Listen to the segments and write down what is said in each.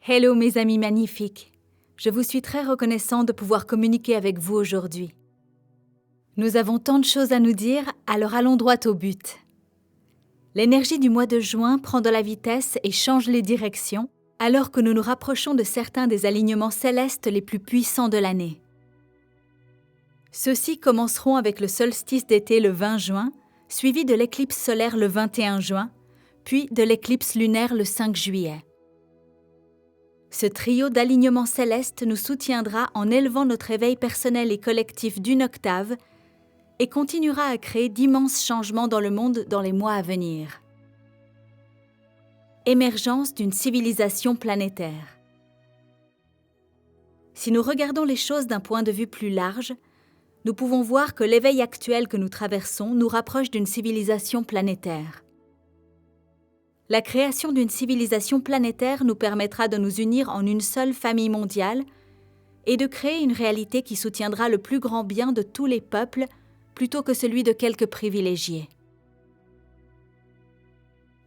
Hello mes amis magnifiques, je vous suis très reconnaissant de pouvoir communiquer avec vous aujourd'hui. Nous avons tant de choses à nous dire, alors allons droit au but. L'énergie du mois de juin prend de la vitesse et change les directions, alors que nous nous rapprochons de certains des alignements célestes les plus puissants de l'année. Ceux-ci commenceront avec le solstice d'été le 20 juin, suivi de l'éclipse solaire le 21 juin, puis de l'éclipse lunaire le 5 juillet. Ce trio d'alignements célestes nous soutiendra en élevant notre éveil personnel et collectif d'une octave et continuera à créer d'immenses changements dans le monde dans les mois à venir. Émergence d'une civilisation planétaire. Si nous regardons les choses d'un point de vue plus large, nous pouvons voir que l'éveil actuel que nous traversons nous rapproche d'une civilisation planétaire. La création d'une civilisation planétaire nous permettra de nous unir en une seule famille mondiale et de créer une réalité qui soutiendra le plus grand bien de tous les peuples plutôt que celui de quelques privilégiés.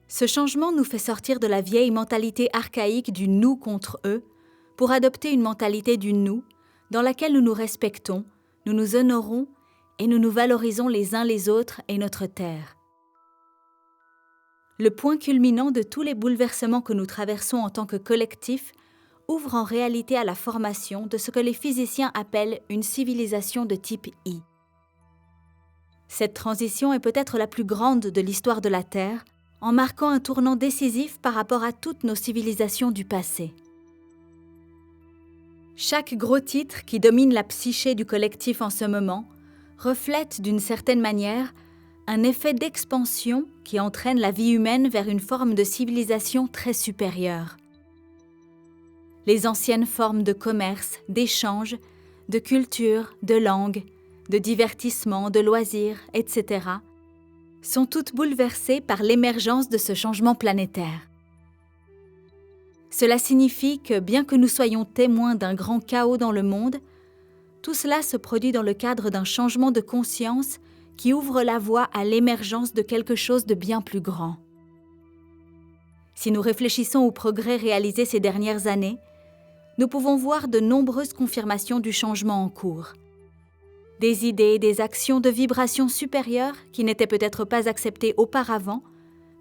Ce changement nous fait sortir de la vieille mentalité archaïque du « nous contre eux » pour adopter une mentalité du « nous » dans laquelle nous nous respectons, nous nous honorons et nous nous valorisons les uns les autres et notre terre. Le point culminant de tous les bouleversements que nous traversons en tant que collectif ouvre en réalité à la formation de ce que les physiciens appellent une civilisation de type I. Cette transition est peut-être la plus grande de l'histoire de la Terre, en marquant un tournant décisif par rapport à toutes nos civilisations du passé. Chaque gros titre qui domine la psyché du collectif en ce moment reflète d'une certaine manière un effet d'expansion qui entraîne la vie humaine vers une forme de civilisation très supérieure. Les anciennes formes de commerce, d'échange, de culture, de langue, de divertissement, de loisirs, etc., sont toutes bouleversées par l'émergence de ce changement planétaire. Cela signifie que, bien que nous soyons témoins d'un grand chaos dans le monde, tout cela se produit dans le cadre d'un changement de conscience qui ouvre la voie à l'émergence de quelque chose de bien plus grand. Si nous réfléchissons aux progrès réalisés ces dernières années, nous pouvons voir de nombreuses confirmations du changement en cours. Des idées, des actions de vibrations supérieures qui n'étaient peut-être pas acceptées auparavant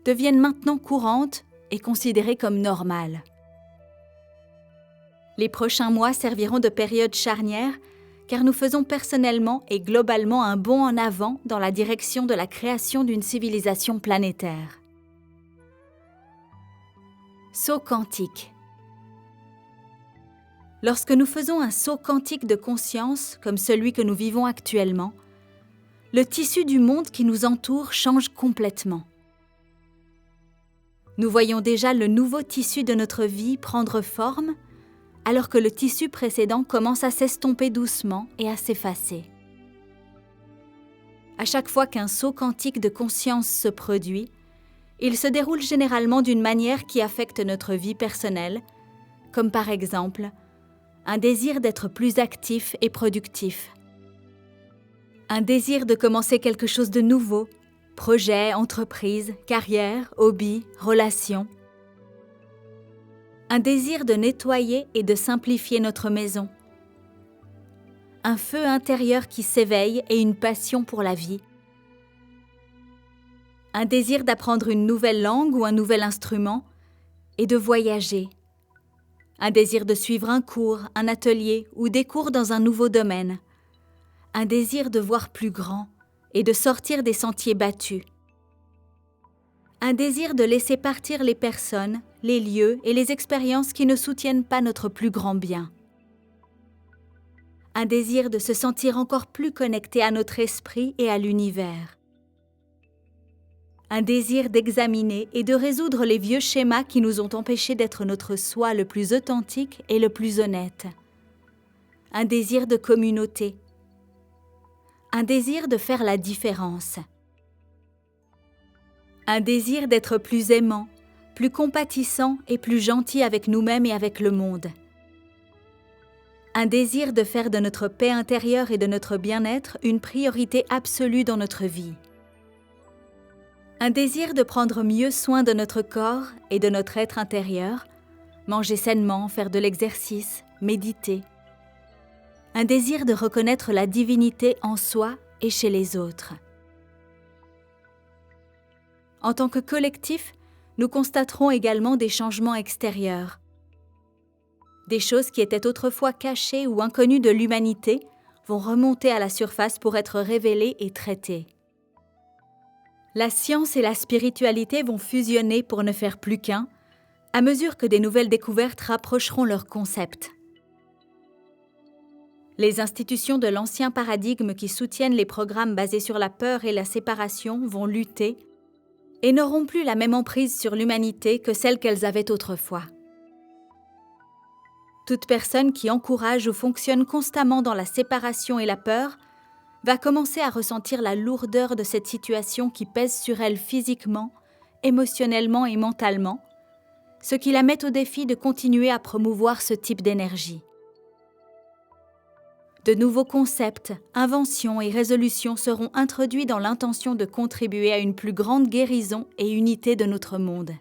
deviennent maintenant courantes et considérées comme normales. Les prochains mois serviront de période charnière car nous faisons personnellement et globalement un bond en avant dans la direction de la création d'une civilisation planétaire. Saut quantique. Lorsque nous faisons un saut quantique de conscience, comme celui que nous vivons actuellement, le tissu du monde qui nous entoure change complètement. Nous voyons déjà le nouveau tissu de notre vie prendre forme, alors que le tissu précédent commence à s'estomper doucement et à s'effacer. À chaque fois qu'un saut quantique de conscience se produit, il se déroule généralement d'une manière qui affecte notre vie personnelle, comme par exemple un désir d'être plus actif et productif, un désir de commencer quelque chose de nouveau, projet, entreprise, carrière, hobby, relations, un désir de nettoyer et de simplifier notre maison, un feu intérieur qui s'éveille et une passion pour la vie, un désir d'apprendre une nouvelle langue ou un nouvel instrument et de voyager, un désir de suivre un cours, un atelier ou des cours dans un nouveau domaine, un désir de voir plus grand et de sortir des sentiers battus, un désir de laisser partir les personnes, les lieux et les expériences qui ne soutiennent pas notre plus grand bien. Un désir de se sentir encore plus connecté à notre esprit et à l'univers. Un désir d'examiner et de résoudre les vieux schémas qui nous ont empêchés d'être notre soi le plus authentique et le plus honnête. Un désir de communauté. Un désir de faire la différence. Un désir d'être plus aimant, plus compatissant et plus gentil avec nous-mêmes et avec le monde. Un désir de faire de notre paix intérieure et de notre bien-être une priorité absolue dans notre vie. Un désir de prendre mieux soin de notre corps et de notre être intérieur Manger sainement, faire de l'exercice, méditer. Un désir de reconnaître la divinité en soi et chez les autres. En tant que collectif, nous constaterons également des changements extérieurs. Des choses qui étaient autrefois cachées ou inconnues de l'humanité vont remonter à la surface pour être révélées et traitées. La science et la spiritualité vont fusionner pour ne faire plus qu'un, à mesure que des nouvelles découvertes rapprocheront leurs concepts. Les institutions de l'ancien paradigme qui soutiennent les programmes basés sur la peur et la séparation vont lutter et n'auront plus la même emprise sur l'humanité que celle qu'elles avaient autrefois. Toute personne qui encourage ou fonctionne constamment dans la séparation et la peur va commencer à ressentir la lourdeur de cette situation qui pèse sur elle physiquement, émotionnellement et mentalement, ce qui la met au défi de continuer à promouvoir ce type d'énergie. De nouveaux concepts, inventions et résolutions seront introduits dans l'intention de contribuer à une plus grande guérison et unité de notre monde.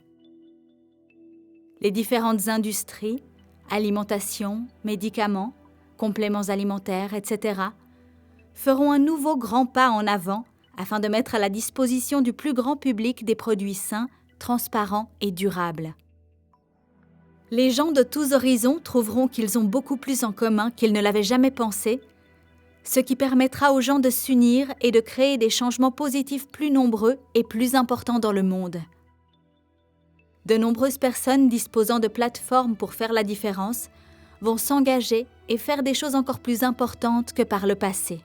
Les différentes industries, alimentation, médicaments, compléments alimentaires, etc., feront un nouveau grand pas en avant afin de mettre à la disposition du plus grand public des produits sains, transparents et durables. Les gens de tous horizons trouveront qu'ils ont beaucoup plus en commun qu'ils ne l'avaient jamais pensé, ce qui permettra aux gens de s'unir et de créer des changements positifs plus nombreux et plus importants dans le monde. De nombreuses personnes disposant de plateformes pour faire la différence vont s'engager et faire des choses encore plus importantes que par le passé.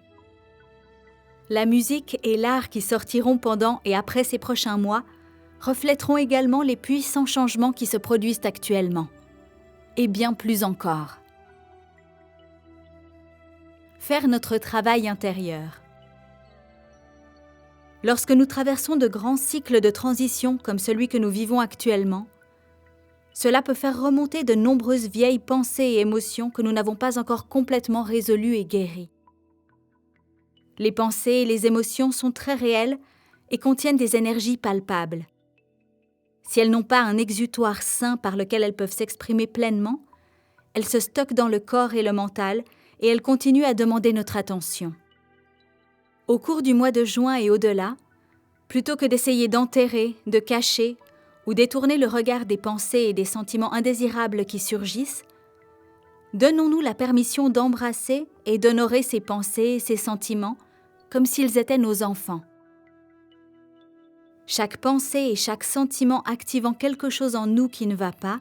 La musique et l'art qui sortiront pendant et après ces prochains mois reflèteront également les puissants changements qui se produisent actuellement. Et bien plus encore. Faire notre travail intérieur. Lorsque nous traversons de grands cycles de transition comme celui que nous vivons actuellement, cela peut faire remonter de nombreuses vieilles pensées et émotions que nous n'avons pas encore complètement résolues et guéries. Les pensées et les émotions sont très réelles et contiennent des énergies palpables. Si elles n'ont pas un exutoire sain par lequel elles peuvent s'exprimer pleinement, elles se stockent dans le corps et le mental et elles continuent à demander notre attention. Au cours du mois de juin et au-delà, plutôt que d'essayer d'enterrer, de cacher ou détourner le regard des pensées et des sentiments indésirables qui surgissent, donnons-nous la permission d'embrasser et d'honorer ces pensées et ces sentiments comme s'ils étaient nos enfants. Chaque pensée et chaque sentiment activant quelque chose en nous qui ne va pas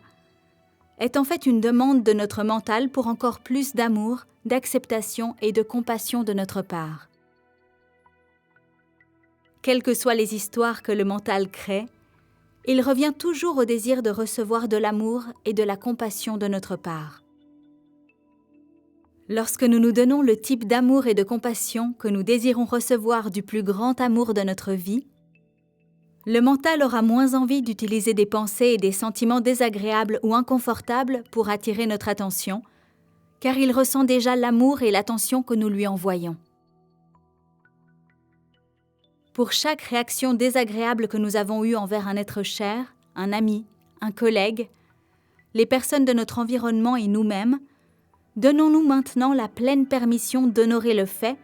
est en fait une demande de notre mental pour encore plus d'amour, d'acceptation et de compassion de notre part. Quelles que soient les histoires que le mental crée, il revient toujours au désir de recevoir de l'amour et de la compassion de notre part. Lorsque nous nous donnons le type d'amour et de compassion que nous désirons recevoir du plus grand amour de notre vie, le mental aura moins envie d'utiliser des pensées et des sentiments désagréables ou inconfortables pour attirer notre attention, car il ressent déjà l'amour et l'attention que nous lui envoyons. Pour chaque réaction désagréable que nous avons eue envers un être cher, un ami, un collègue, les personnes de notre environnement et nous-mêmes, donnons-nous maintenant la pleine permission d'honorer le fait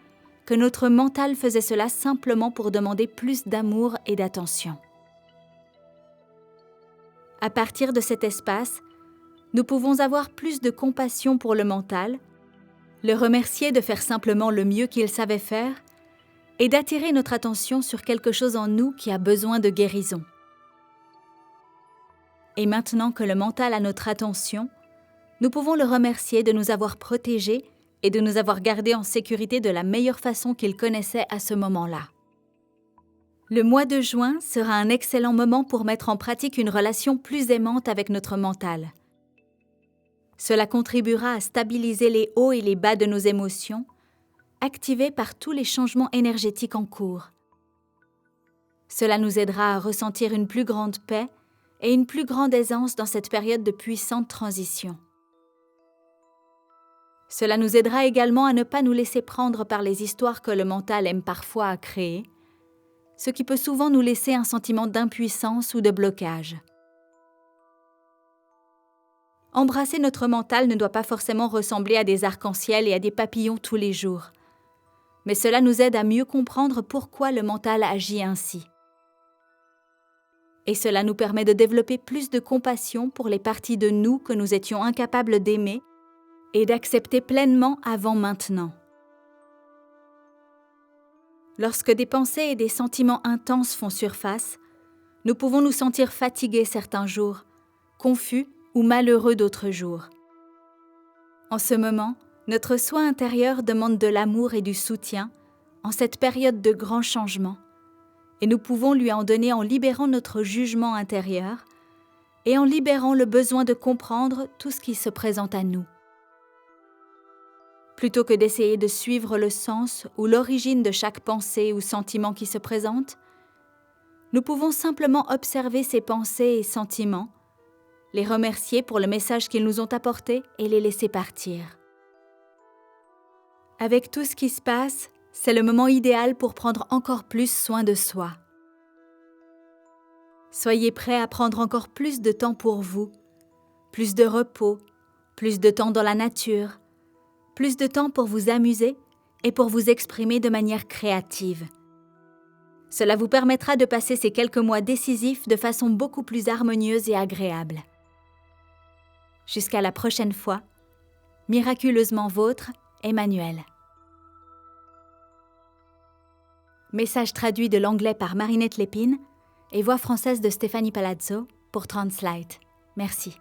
que notre mental faisait cela simplement pour demander plus d'amour et d'attention. À partir de cet espace, nous pouvons avoir plus de compassion pour le mental, le remercier de faire simplement le mieux qu'il savait faire et d'attirer notre attention sur quelque chose en nous qui a besoin de guérison. Et maintenant que le mental a notre attention, nous pouvons le remercier de nous avoir protégés et de nous avoir gardés en sécurité de la meilleure façon qu'il connaissait à ce moment-là. Le mois de juin sera un excellent moment pour mettre en pratique une relation plus aimante avec notre mental. Cela contribuera à stabiliser les hauts et les bas de nos émotions, activés par tous les changements énergétiques en cours. Cela nous aidera à ressentir une plus grande paix et une plus grande aisance dans cette période de puissante transition. Cela nous aidera également à ne pas nous laisser prendre par les histoires que le mental aime parfois à créer, ce qui peut souvent nous laisser un sentiment d'impuissance ou de blocage. Embrasser notre mental ne doit pas forcément ressembler à des arcs-en-ciel et à des papillons tous les jours. Mais cela nous aide à mieux comprendre pourquoi le mental agit ainsi. Et cela nous permet de développer plus de compassion pour les parties de nous que nous étions incapables d'aimer et d'accepter pleinement avant maintenant. Lorsque des pensées et des sentiments intenses font surface, nous pouvons nous sentir fatigués certains jours, confus ou malheureux d'autres jours. En ce moment, notre soi intérieur demande de l'amour et du soutien en cette période de grands changements, et nous pouvons lui en donner en libérant notre jugement intérieur et en libérant le besoin de comprendre tout ce qui se présente à nous. Plutôt que d'essayer de suivre le sens ou l'origine de chaque pensée ou sentiment qui se présente, nous pouvons simplement observer ces pensées et sentiments, les remercier pour le message qu'ils nous ont apporté et les laisser partir. Avec tout ce qui se passe, c'est le moment idéal pour prendre encore plus soin de soi. Soyez prêts à prendre encore plus de temps pour vous, plus de repos, plus de temps dans la nature, plus de temps pour vous amuser et pour vous exprimer de manière créative. Cela vous permettra de passer ces quelques mois décisifs de façon beaucoup plus harmonieuse et agréable. Jusqu'à la prochaine fois, miraculeusement vôtre, Emmanuel. Message traduit de l'anglais par Marinette Lépine et voix française de Stéphanie Palazzo pour Translate. Merci.